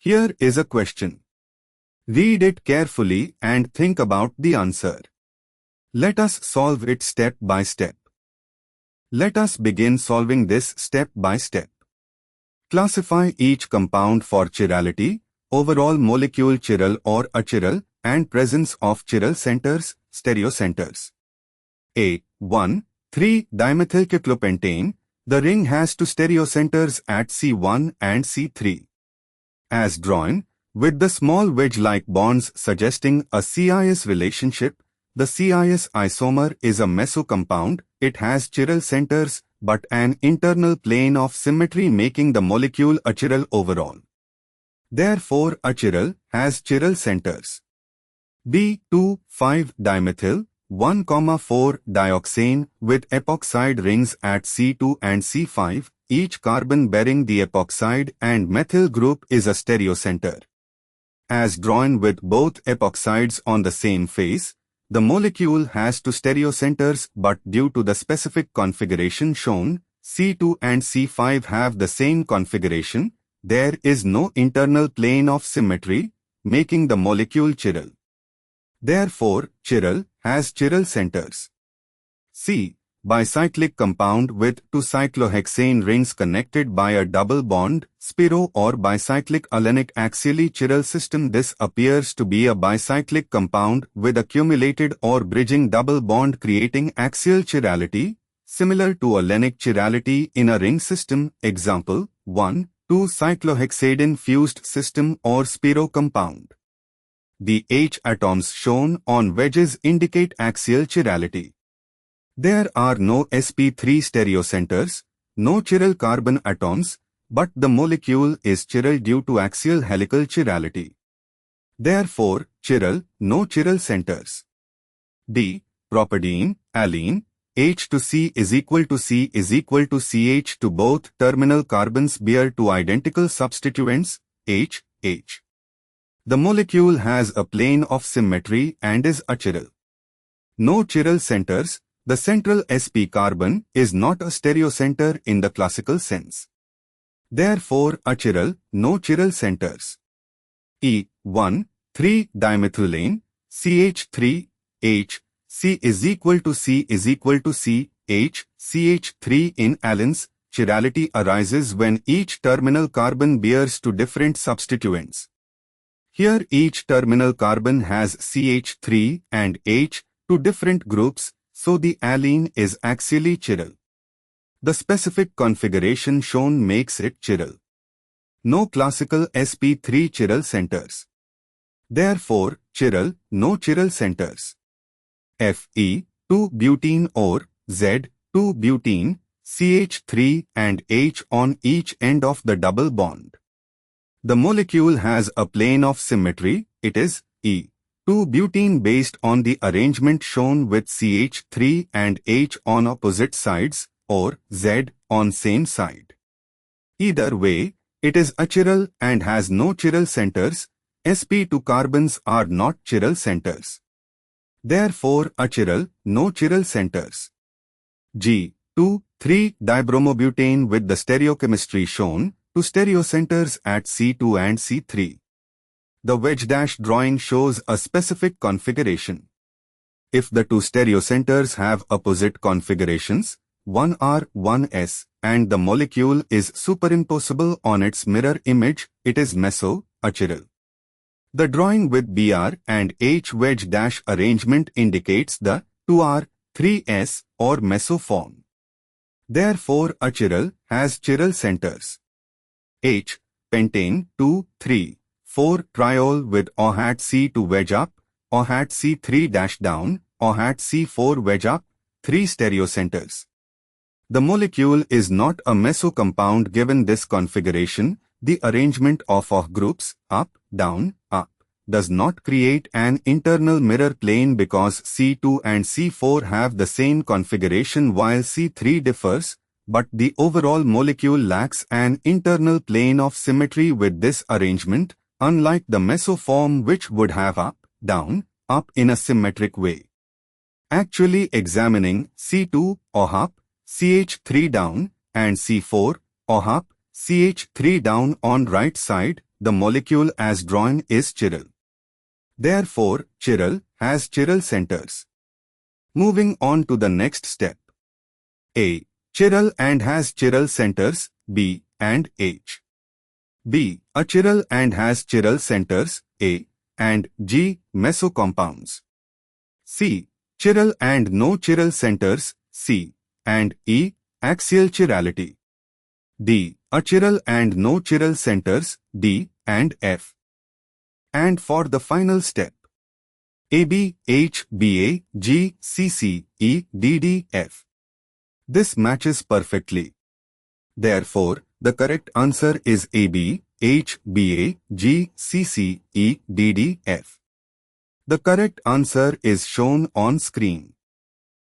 Here is a question. Read it carefully and think about the answer. Let us solve it step by step. Let us begin solving this step by step. Classify each compound for chirality, overall molecule chiral or achiral, and presence of chiral centers, stereocenters. A. 1. 3-dimethylcyclopentane. The ring has two stereocenters at C1 and C3. As drawn, with the small wedge-like bonds suggesting a cis relationship, the cis isomer is a mesocompound. It has chiral centers but an internal plane of symmetry making the molecule achiral overall. Therefore, achiral has chiral centers. B. 2,5-dimethyl 1,4-dioxane with epoxide rings at C2 and C5, each carbon bearing the epoxide and methyl group is a stereocenter. As drawn with both epoxides on the same face, the molecule has two stereocenters, but due to the specific configuration shown, C2 and C5 have the same configuration. There is no internal plane of symmetry, making the molecule chiral. Therefore, chiral has chiral centers. C. Bicyclic compound with two cyclohexane rings connected by a double bond, spiro or bicyclic alanic axially chiral system. This appears to be a bicyclic compound with accumulated or bridging double bond creating axial chirality, similar to alanic chirality in a ring system. Example, 1,2-cyclohexadiene fused system or spiro compound. The H atoms shown on wedges indicate axial chirality. There are no sp3 stereocenters, no chiral carbon atoms, but the molecule is chiral due to axial helical chirality. Therefore, chiral, no chiral centers. D. Propadiene, alene, H to C is equal to C is equal to CH to both terminal carbons bear two identical substituents, H, H. The molecule has a plane of symmetry and is achiral. No chiral centers. The central sp carbon is not a stereocenter in the classical sense. Therefore, achiral, no chiral centers. E. 1,3-dimethylane, CH3, H, C is equal to C is equal to C, H, CH3 in allenes. Chirality arises when each terminal carbon bears two different substituents. Here each terminal carbon has CH3 and H, two different groups, so the alene is axially chiral. The specific configuration shown makes it chiral. No classical sp3 chiral centers. Therefore, chiral, no chiral centers. Fe, 2-butene or Z, 2-butene, CH3 and H on each end of the double bond. The molecule has a plane of symmetry, it is E. 2-butene based on the arrangement shown with CH3 and H on opposite sides, or Z on same side. Either way, it is achiral and has no chiral centers. sp2 carbons are not chiral centers. Therefore, achiral, no chiral centers. G. 2,3-dibromobutane with the stereochemistry shown, two stereocenters at C2 and C3. The wedge dash drawing shows a specific configuration. If the two stereocenters have opposite configurations, 1R, 1S, and the molecule is superimposable on its mirror image, it is meso-achiral. The drawing with Br and H wedge dash arrangement indicates the 2R, 3S or meso form. Therefore, achiral has chiral centers. H. Pentane 2,3,4-triol with OH C to wedge up, OH C3 dash down, OH C4 wedge up, 3 stereocenters. The molecule is not a meso compound given this configuration. The arrangement of OH groups, up, down, up, does not create an internal mirror plane because C2 and C4 have the same configuration while C3 differs, but the overall molecule lacks an internal plane of symmetry with this arrangement, unlike the meso form which would have up, down, up in a symmetric way. Actually examining C2, OH up, CH3 down, and C4, OH up, CH3 down on right side, the molecule as drawn is chiral. Therefore, chiral has chiral centers. Moving on to the next step. A. Chiral and has chiral centers, B and H. B. Achiral and has chiral centers, A and G mesocompounds. C. Chiral and no chiral centers, C and E axial chirality. D. Achiral and no chiral centers, D and F. And for the final step. AB, H, BA, G, CC, E, DD, F. This matches perfectly. Therefore, the correct answer is AB, H, BA, G, CC, E, DD, F. The correct answer is shown on screen.